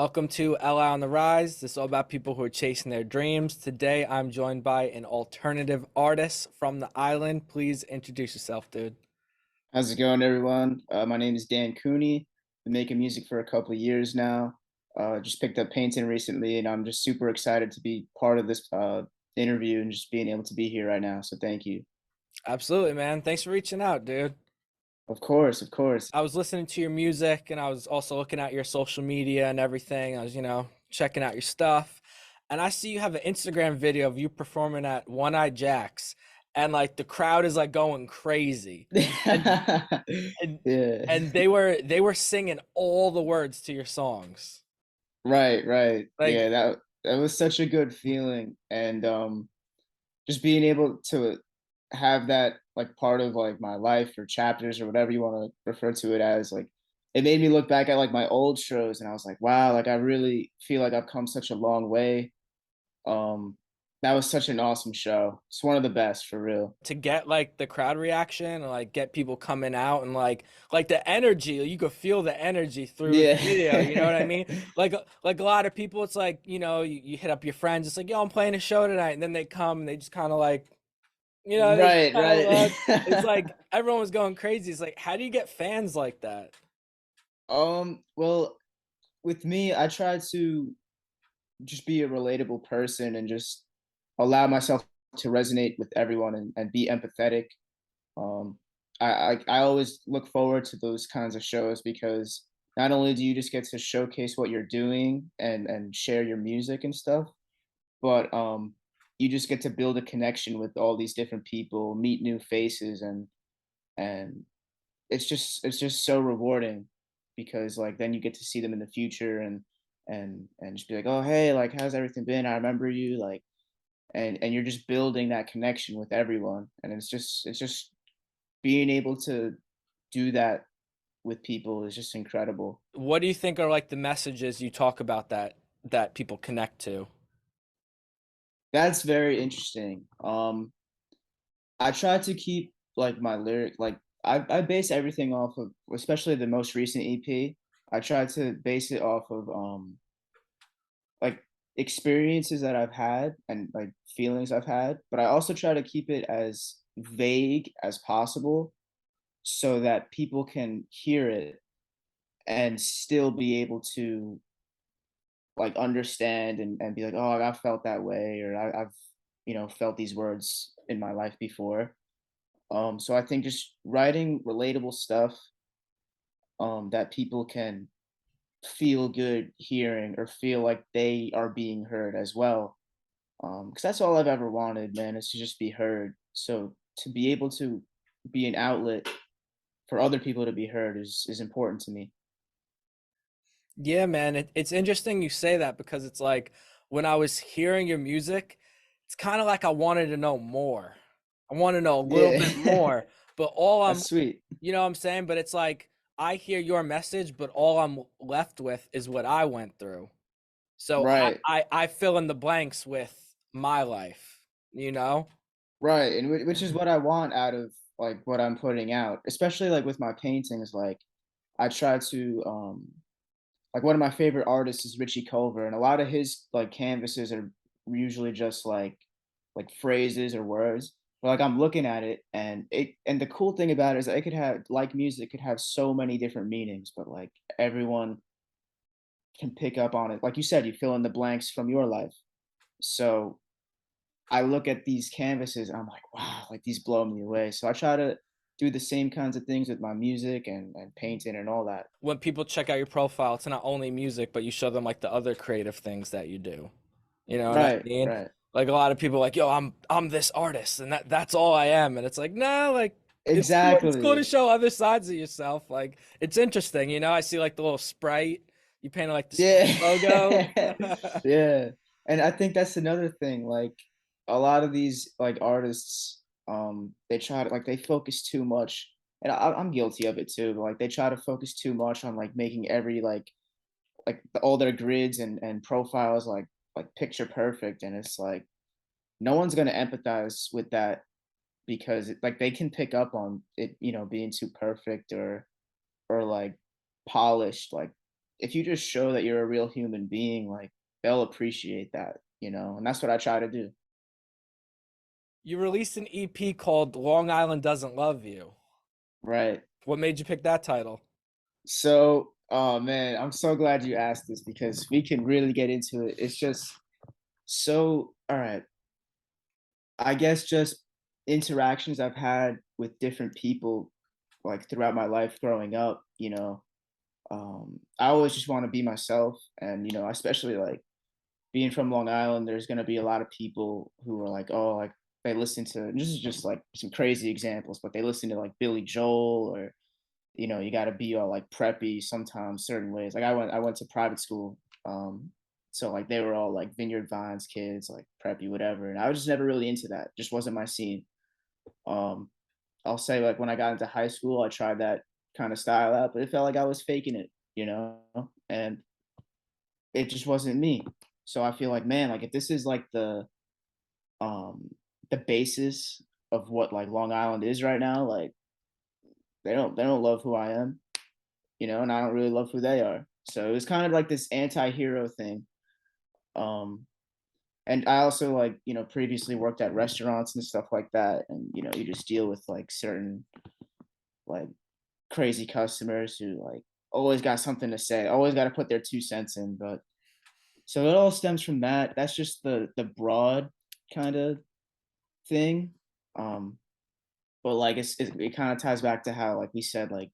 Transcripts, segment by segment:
Welcome to LI on the Rise. This is all about people who are chasing their dreams. Today, I'm joined by an alternative artist from the island. Please introduce yourself, dude. How's it going, everyone? My name is Cooney. Been making music for a couple of years now. Just picked up painting recently, and I'm just super excited to be part of this interview and just being able to be here right now. So thank you. Absolutely, man. Thanks for reaching out, dude. Of course, of course. I was listening to your music and I was also looking at your social media and everything. I was, checking out your stuff. And I see you have an Instagram video of you performing at One Eye Jacks, and like the crowd is like going crazy. And and Yeah. and they were singing all the words to your songs. Right, right. Like, Yeah, that was such a good feeling. And just being able to have that like part of like my life or chapters or whatever you want to refer to it as, like it made me look back at like my old shows and I was like, wow, like I really feel like I've come such a long way. um that was such an awesome show. It's one of the best for real. to get like the crowd reaction and like get people coming out and like the energy, you could feel the energy through the video, you know what I Yeah. mean? Like a lot of people, it's like, you hit up your friends, it's like, yo, I'm playing a show tonight, and then they come and they just kind of like, they just Right, kind of right. look. It's like everyone was going crazy. It's like, how do you get fans like that? Well, with me, I try to just be a relatable person and just allow myself to resonate with everyone and be empathetic. Um, I always look forward to those kinds of shows because not only do you just get to showcase what you're doing and share your music and stuff, but you just get to build a connection with all these different people, meet new faces, and it's just so rewarding because like then you get to see them in the future and just be like, oh hey, like how's everything been? I remember you, like, and you're just building that connection with everyone, and it's just being able to do that with people is just incredible. What do you think are like the messages you talk about that people connect to? That's very interesting. I try to keep like my lyric like I base everything off of, especially the most recent EP. I try to base it off of like experiences that I've had and like feelings I've had, but I also try to keep it as vague as possible so that people can hear it and still be able to like understand and be like, oh, I felt that way, or I've felt these words in my life before. So I think just writing relatable stuff that people can feel good hearing or feel like they are being heard as well. Because that's all I've ever wanted, man, is to just be heard. So to be able to be an outlet for other people to be heard is important to me. Yeah, man, it's interesting you say that because it's like when I was hearing your music, it's kind of like I wanted to know more. I want to know a little bit Yeah. more, but all That's I'm, sweet. you know what I'm saying? But it's like I hear your message, but all I'm left with is what I went through. So Right. I fill in the blanks with my life, you know? Right. And which is what I want out of like what I'm putting out, especially like with my paintings. Like I try to like one of my favorite artists is Richie Culver, and a lot of his like canvases are usually just like phrases or words. But like I'm looking at it, and the cool thing about it is that it could have, like music could have so many different meanings, but like everyone can pick up on it. Like you said, you fill in the blanks from your life. So I look at these canvases and I'm like, wow, like these blow me away. So I try to do the same kinds of things with my music and painting and all that. When people check out your profile, it's not only music, but you show them like the other creative things that you do. You know what I Right, mean? right. Like a lot of people are like, yo, I'm this artist and that's all I am. And it's like, nah, like it's cool to Exactly. show other sides of yourself. Like it's interesting, I see like the little Sprite. You painted like the Sprite logo. Yeah. Yeah. And I think that's another thing. Like a lot of these like artists, they try to like they focus too much, and I'm guilty of it too. But like they try to focus too much on like making every all their grids and profiles like picture perfect, and it's like no one's gonna empathize with that because like they can pick up on it, being too perfect or like polished. Like if you just show that you're a real human being, like they'll appreciate that, and that's what I try to do. You released an EP called Long Island Doesn't Love You. Right. What made you pick that title? So, oh man, I'm so glad you asked this because we can really get into it. It's just so, all right. I guess just interactions I've had with different people like throughout my life growing up, I always just want to be myself. And, especially like being from Long Island, there's going to be a lot of people who are like, oh, like they listen to, this is just like some crazy examples, but they listen to like Billy Joel or, you got to be all like preppy sometimes certain ways. Like I went to private school. So like they were all like Vineyard Vines kids, like preppy, whatever. And I was just never really into that. Just wasn't my scene. Um, I'll say like when I got into high school, I tried that kind of style out, but it felt like I was faking it, and it just wasn't me. So I feel like, man, like if this is like um the basis of what like Long Island is right now, like they don't love who I am, and I don't really love who they are. So it was kind of like this anti-hero thing. Um and I also like, previously worked at restaurants and stuff like that. And you just deal with like certain like crazy customers who like always got something to say, always got to put their 2 cents in. But so it all stems from that. That's just the broad kind of thing. Um, but like it kind of ties back to how like we said like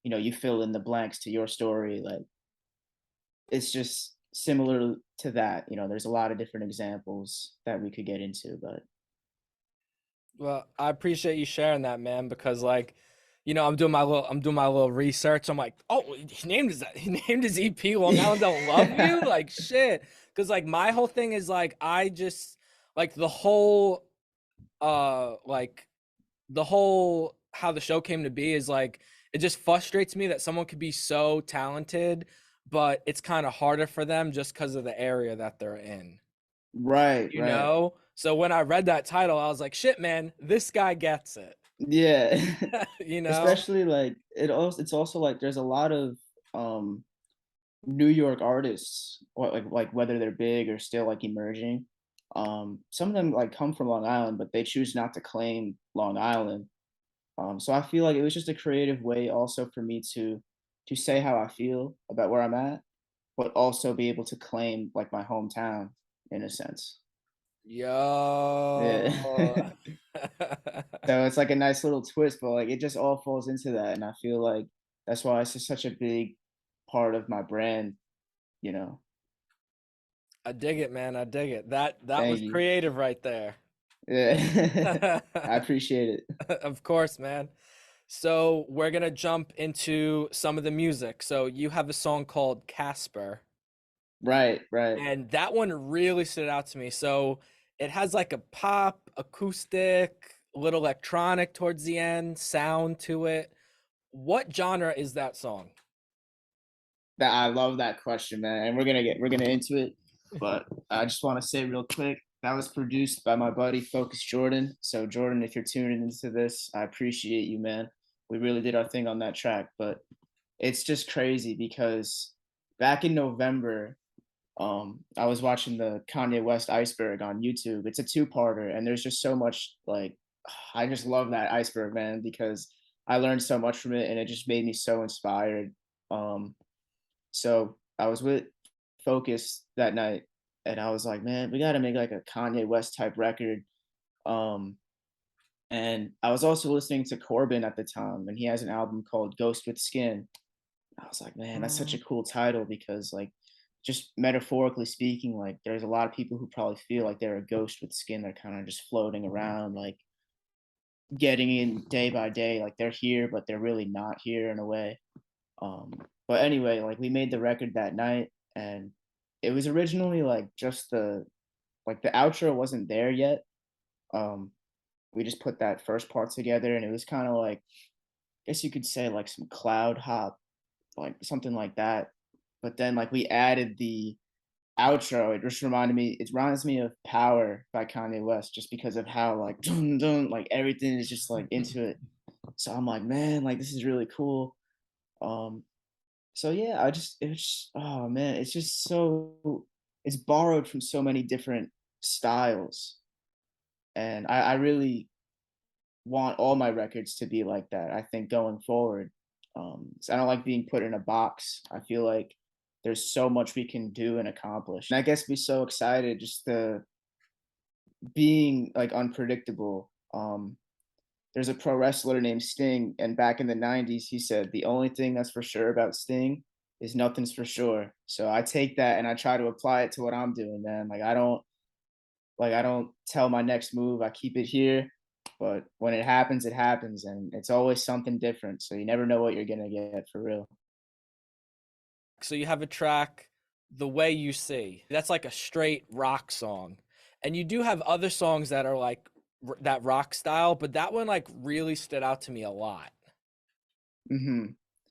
you fill in the blanks to your story. Like it's just similar to that. There's a lot of different examples that we could get into, but Well, I appreciate you sharing that, man, because like, I'm doing my little research. I'm like, oh, he named his EP Long Island Don't Love You? yeah, Like shit. Cause like my whole thing is like I just like like the whole how the show came to be is like it just frustrates me that someone could be so talented, but it's kind of harder for them just because of the area that they're in. right, You right. know? So when I read that title, I was like, shit, man, this guy gets it. Yeah. You know? Especially like it's also like there's a lot of um New York artists, or like whether they're big or still like emerging. Some of them like come from Long Island, but they choose not to claim Long Island. So I feel like it was just a creative way also for me to say how I feel about where I'm at, but also be able to claim like my hometown in a sense. Yeah. Yo. So it's like a nice little twist, but like it just all falls into that. And I feel like that's why it's just such a big part of my brand, you know. I dig it, man. I dig it. That Thank was you. creative right there. Yeah. I appreciate it. Of course, man. So we're gonna jump into some of the music. So you have a song called Casper. Right, right. And that one really stood out to me. So it has like a pop, acoustic, little electronic towards the end, sound to it. What genre is that song? That I love that question, man. And we're gonna into it. But I just want to say real quick, that was produced by my buddy Focus Jordan. So Jordan, if you're tuning into this, I appreciate you, man. We really did our thing on that track. But it's just crazy because back in November, I was watching the Kanye West Iceberg on YouTube. It's a two-parter, and there's just so much like I just love that Iceberg, man, because I learned so much from it and it just made me so inspired. Um, so I was with Focus that night and I was like, man, we gotta make like a Kanye West type record. Um, and I was also listening to Corbin at the time, and he has an album called Ghost with Skin. I was like, man, that's such a cool title because like just metaphorically speaking, like there's a lot of people who probably feel like they're a ghost with skin. They're kind of just floating around, like getting in day by day. Like they're here, but they're really not here in a way. Um, but anyway, like we made the record that night, and it was originally like just the outro wasn't there yet. Um, we just put that first part together, and it was kind of like I guess you could say like some cloud hop, like something like that. But then like we added the outro. It reminds me of Power by Kanye West just because of how like dun, dun, like everything is just like into it. So I'm like, man, like this is really cool. Um, So yeah, it's oh man, it's just so it's borrowed from so many different styles, and I really want all my records to be like that. I think going forward, so I don't like being put in a box. I feel like there's so much we can do and accomplish, and I guess be so excited just to being like unpredictable. There's a pro wrestler named Sting, and back in the '90s, he said the only thing that's for sure about Sting is nothing's for sure. So I take that and I try to apply it to what I'm doing, man. I don't tell my next move. I keep it here, but when it happens, and it's always something different. So you never know what you're gonna get for real. So you have a track, The Way You See. That's like a straight rock song. And you do have other songs that are like that rock style, but that one like really stood out to me a lot. hmm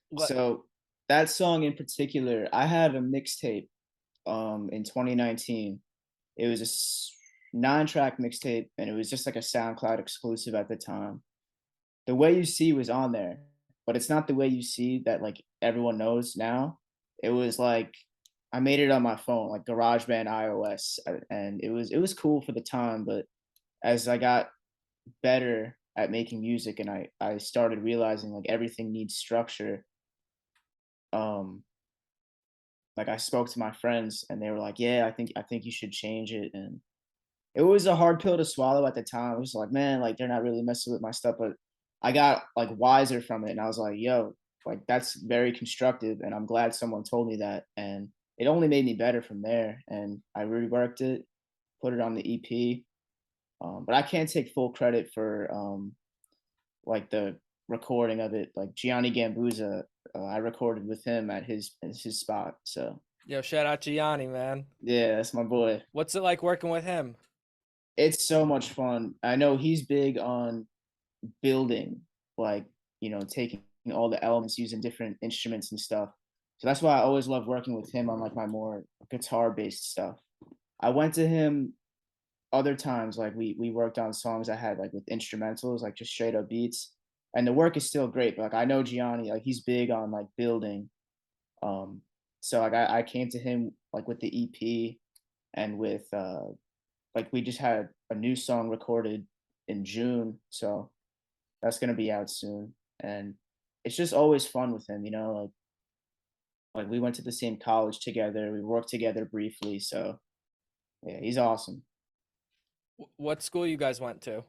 What So that song in particular, I had a mixtape in 2019. It was a 9-track mixtape, and it was just like a SoundCloud exclusive at the time. The Way You See was on there, but it's not the way you see that like everyone knows now. It was like I made it on my phone, like GarageBand iOS, and it was cool for the time. But as I got better at making music, and I started realizing like everything needs structure. Um, like I spoke to my friends, and they were like, "Yeah, I think you should change it." And it was a hard pill to swallow at the time. It was like, man, like they're not really messing with my stuff, but I got like wiser from it, and I was like, yo, like that's very constructive, and I'm glad someone told me that, and it only made me better from there. And I reworked it, put it on the EP, but I can't take full credit for like the recording of it. Like Gianni Gambuza, I recorded with him at his spot. So Yo, shout out to Yanni, man. yeah, that's my boy. What's it like working with him? It's so much fun. I know he's big on building, like, taking all the elements, using different instruments and stuff. So that's why I always love working with him on like my more guitar based stuff. I went to him other times, like we worked on songs I had like with instrumentals, like just straight up beats. And the work is still great, but like I know Gianni, like he's big on like building. Um, so like I came to him like with the EP and with like we just had a new song recorded in June. So that's gonna be out soon, and it's just always fun with him, like we went to the same college together, we worked together briefly, so yeah, he's awesome. What school you guys went to?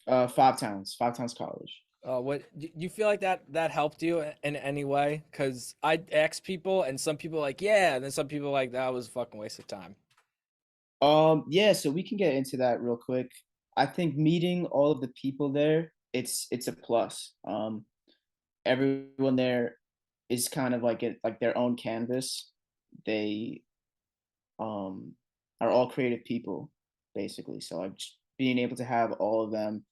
Five Towns College. What you feel like that helped you in any way? Because I ask people, and some people are like, yeah, and then some people are like that was a fucking waste of time. Yeah, so we can get into that real quick. I think meeting all of the people there, it's a plus. Everyone there is kind of like their own canvas. They um are all creative people basically. So like just being able to have all of them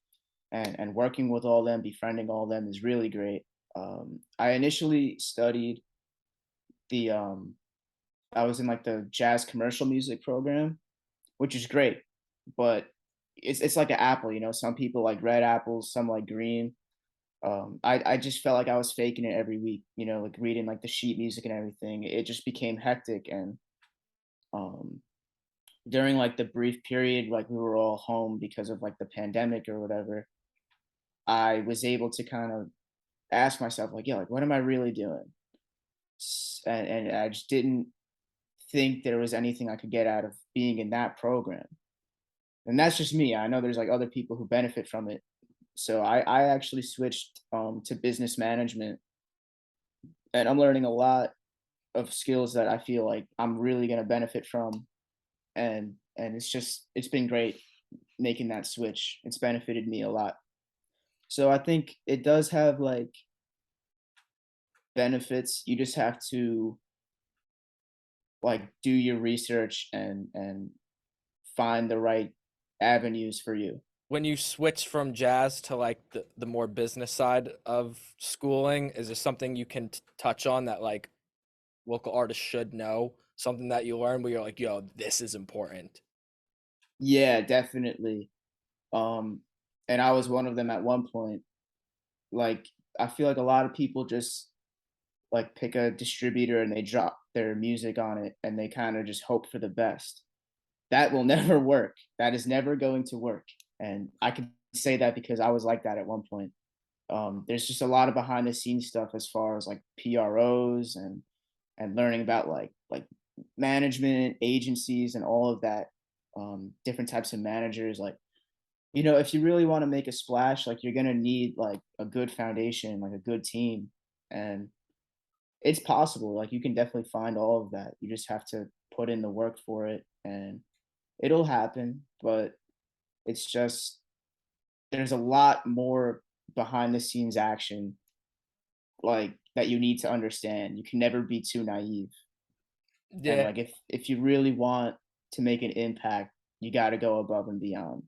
and working with all of them, befriending all of them is really great. I initially studied the I was in like the jazz commercial music program, which is great, but it's like an apple, some people like red apples, some like green. I just felt like I was faking it every week, like reading like the sheet music and everything. It just became hectic, and um during like the brief period like we were all home because of like the pandemic or whatever, I was able to kind of ask myself like, yeah, like what am I really doing? And I just didn't think there was anything I could get out of being in that program. And that's just me. I know there's like other people who benefit from it. So I actually switched to business management, and I'm learning a lot of skills that I feel like I'm really going to benefit from, and it's been great making that switch. It's benefited me a lot. So I think it does have like benefits. You just have to like do your research and find the right avenues for you. When you switch from jazz to like the more business side of schooling, is there something you can touch on that like local artists should know? Something that you learn where you're like, yo, this is important. Yeah, definitely. Um and I was one of them at one point. Like I feel like a lot of people just like pick a distributor and they drop their music on it and they kind of just hope for the best. That will never work. That is never going to work. And I can say that because I was like that at one point. There's just a lot of behind the scenes stuff as far as like PROs and learning about like management agencies and all of that, different types of managers. Like, if you really want to make a splash, like you're gonna need like a good foundation, like a good team, and it's possible. Like you can definitely find all of that. You just have to put in the work for it, and it'll happen. But it's just there's a lot more behind the scenes action, like that you need to understand. You can never be too naive. And Yeah. like if you really want to make an impact, you got to go above and beyond.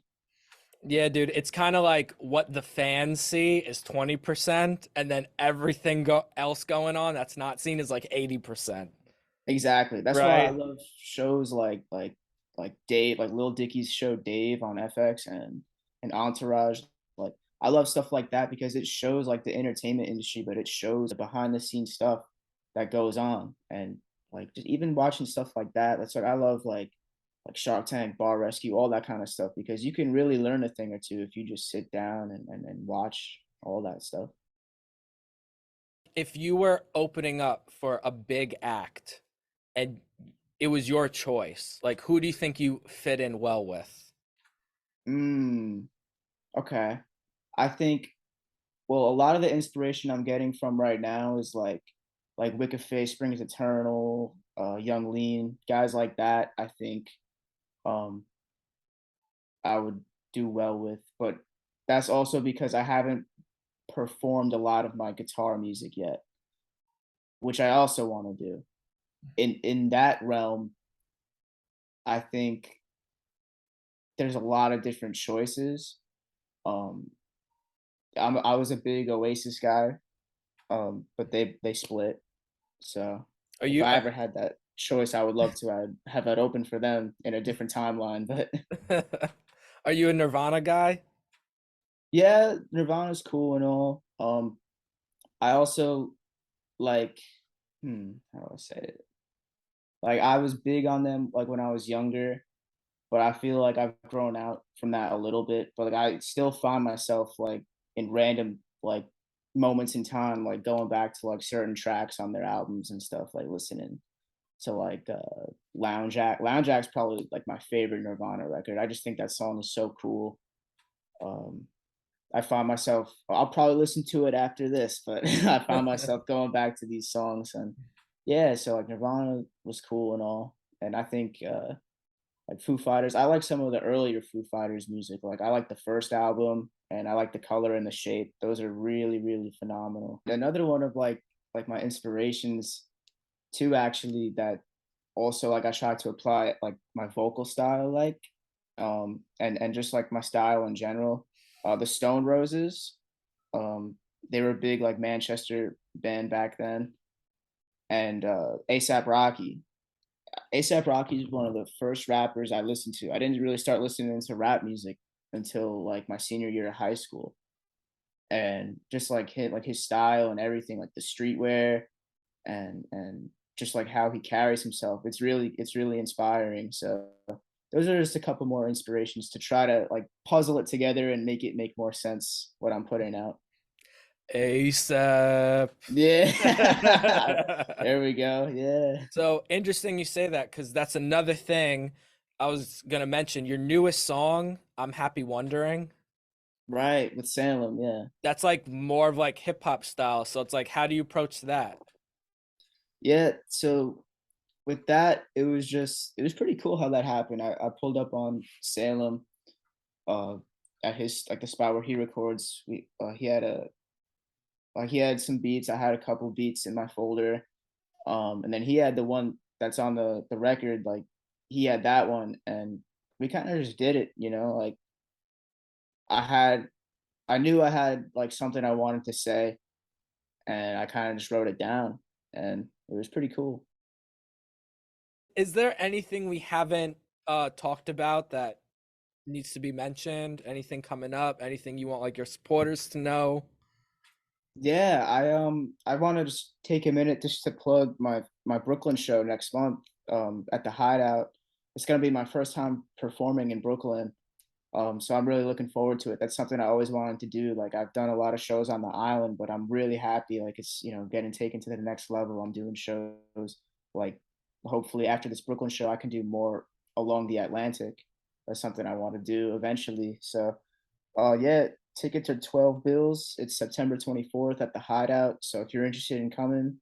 Yeah, dude, it's kind of like what the fans see is 20%, and then everything else going on that's not seen is like 80%. Exactly. That's why I Right? love shows like Dave, like Lil Dicky's show Dave on FX and Entourage. Like I love stuff like that because it shows like the entertainment industry, but it shows the behind the scenes stuff that goes on. And like just even watching stuff like that, that's what I love, like Shark Tank, Bar Rescue, all that kind of stuff, because you can really learn a thing or two if you just sit down and watch all that stuff. If you were opening up for a big act and it was your choice, like who do you think you fit in well with? Mm, okay. I think, well, a lot of the inspiration I'm getting from right now is like Wicked Face, Springs Eternal, Young Lean, guys like that. I think um I would do well with, but that's also because I haven't performed a lot of my guitar music yet, which I also want to do. In that realm, I think there's a lot of different choices. Um, I was a big Oasis guy, but they split. So Are if you I ever had that choice, I would love to. I'd have that open for them in a different timeline. But are you a Nirvana guy? yeah, Nirvana's cool and all. I also like, how do I say it? Like I was big on them like when I was younger, but I feel like I've grown out from that a little bit. But like I still find myself like in random like moments in time, like going back to like certain tracks on their albums and stuff, like listening to like Lounge Act. Lounge Act's probably like my favorite Nirvana record. I just think that song is so cool. Um, I find myself, I'll probably listen to it after this, but I found myself going back to these songs. And yeah, so like Nirvana was cool and all. And I think like Foo Fighters, I like some of the earlier Foo Fighters music. Like I like the first album and I like the color and the shape. Those are really, really phenomenal. Another one of like my inspirations too, actually, that also like I try to apply like my vocal style, like and just like my style in general. The Stone Roses, um, they were a big like Manchester band back then, and ASAP Rocky. ASAP Rocky is one of the first rappers I listened to. I didn't really start listening to rap music until like my senior year of high school, and just like his style and everything, like the streetwear and just like how he carries himself. It's really inspiring. So those are just a couple more inspirations to try to like puzzle it together and make it make more sense what I'm putting out. ASAP. Yeah. There we go. Yeah. So interesting you say that because that's another thing I was gonna mention. Your newest song, I'm Happy Wondering. Right. With Salem. Yeah. That's like more of like hip hop style. So it's like, how do you approach that? Yeah. So with that, it was pretty cool how that happened. I pulled up on Salem uh at his like the spot where he records. He had some beats. I had a couple beats in my folder. And then he had the one that's on the record, like he had that one, and we kind of just did it. Like I had, I knew I had like something I wanted to say, and I kind of just wrote it down, and it was pretty cool. Is there anything we haven't talked about that needs to be mentioned? Anything coming up? Anything you want like your supporters to know? Yeah, I want to just take a minute just to plug my Brooklyn show next month at the Hideout. It's gonna be my first time performing in Brooklyn. So I'm really looking forward to it. That's something I always wanted to do. Like I've done a lot of shows on the island, but I'm really happy like it's, getting taken to the next level. I'm doing shows like hopefully after this Brooklyn show I can do more along the Atlantic. That's something I want to do eventually. So yeah, tickets are 12 bills. It's September 24th at the Hideout. So if you're interested in coming,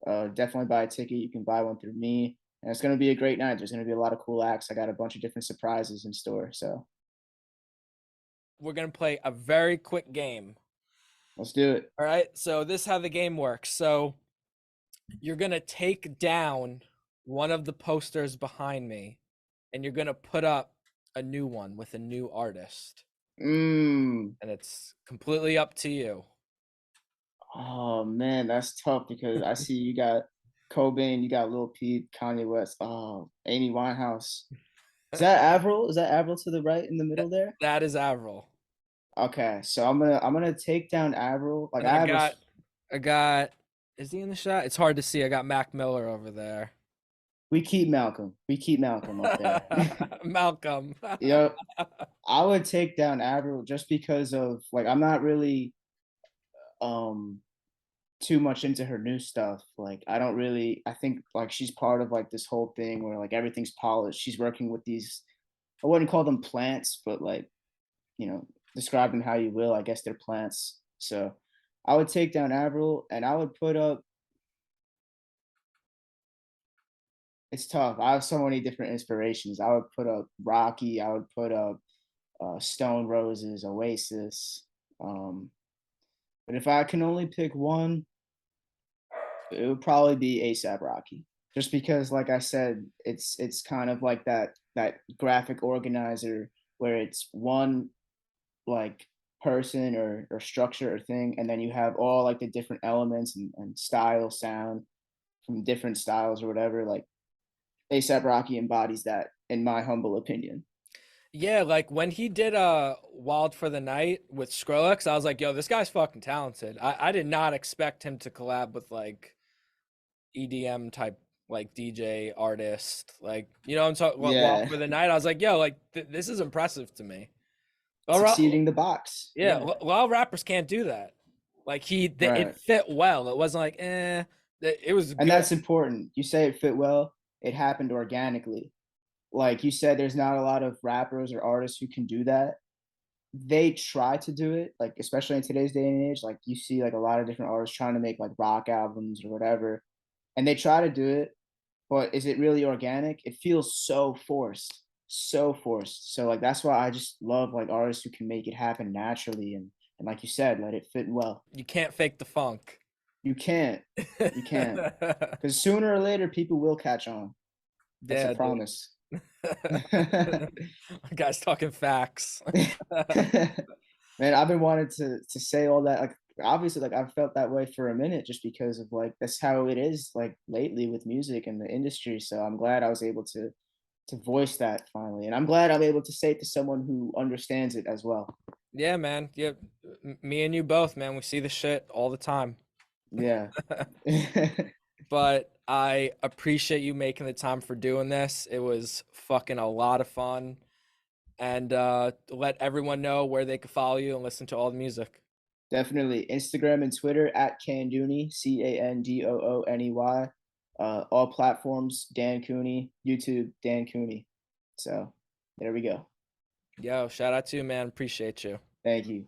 definitely buy a ticket. You can buy one through me. And it's going to be a great night. There's going to be a lot of cool acts. I got a bunch of different surprises in store. So We're gonna play a very quick game. let's do it. All right. So this is how the game works. So you're gonna take down one of the posters behind me, and you're gonna put up a new one with a new artist, Mm. and it's completely up to you. Oh man, that's tough because I see you got Cobain, you got Lil Peep, Kanye West, oh, Amy Winehouse. Is that Avril? Is that Avril to the right in the That, middle there? that is Avril. Okay, so I'm gonna take down Avril. Like And I got is he in the shot? It's hard to see. I got Mac Miller over there. we keep Malcolm. We keep Malcolm up there. Malcolm. Yep. I would take down Avril just because of like I'm not really um too much into her new stuff. Like I think like she's part of like this whole thing where like everything's polished. She's working with these I wouldn't call them plants, but like, you know, describe them how you will. I guess they're plants. So I would take down Avril and I would put up it's tough. I have so many different inspirations. I would put up Rocky, I would put up Stone Roses, Oasis. Um, but if I can only pick one, it would probably be ASAP Rocky. Just because, like I said, it's kind of like that graphic organizer where it's one like person or structure or thing, and then you have all like the different elements and style, sound from different styles or whatever. Like ASAP Rocky embodies that, in my humble opinion. Yeah, like when he did Wild for the Night with Skrillex, I was like, yo, this guy's fucking talented. I did not expect him to collab with like EDM type like DJ artist. Like, you know, I'm talking Wild Yeah, for the Night. I was like, yo, like this is impressive to me. it's Well, exceeding the box. yeah, Yeah, a lot of rappers can't do that. Like it right. fit well. It wasn't like it was And good. that's important. You say it fit well. It happened organically. Like you said, there's not a lot of rappers or artists who can do that. They try to do it, like especially in today's day and age. Like you see, like a lot of different artists trying to make like rock albums or whatever, and they try to do it. But is it really organic? It feels so forced, so forced. So like that's why I just love like artists who can make it happen naturally and like you said, let it fit well. You can't fake the funk. You can't, you can't, because sooner or later people will catch on. That's a Yeah, dude. promise. Guy's talking facts. Man, I've been wanting to say all that. Like obviously, like I've felt that way for a minute just because of like that's how it is like lately with music and the industry. So I'm glad I was able to voice that finally. And I'm glad I'm able to say it to someone who understands it as well. Yeah, man. Yeah, me and you both, man. We see the shit all the time. Yeah. But I appreciate you making the time for doing this. It was fucking a lot of fun. And let everyone know where they can follow you and listen to all the music. Definitely. Instagram and Twitter at Candooney, Candooney. All platforms, Dan Cooney, YouTube, Dan Cooney. So there we go. Yo, shout out to you, man. Appreciate you. Thank you.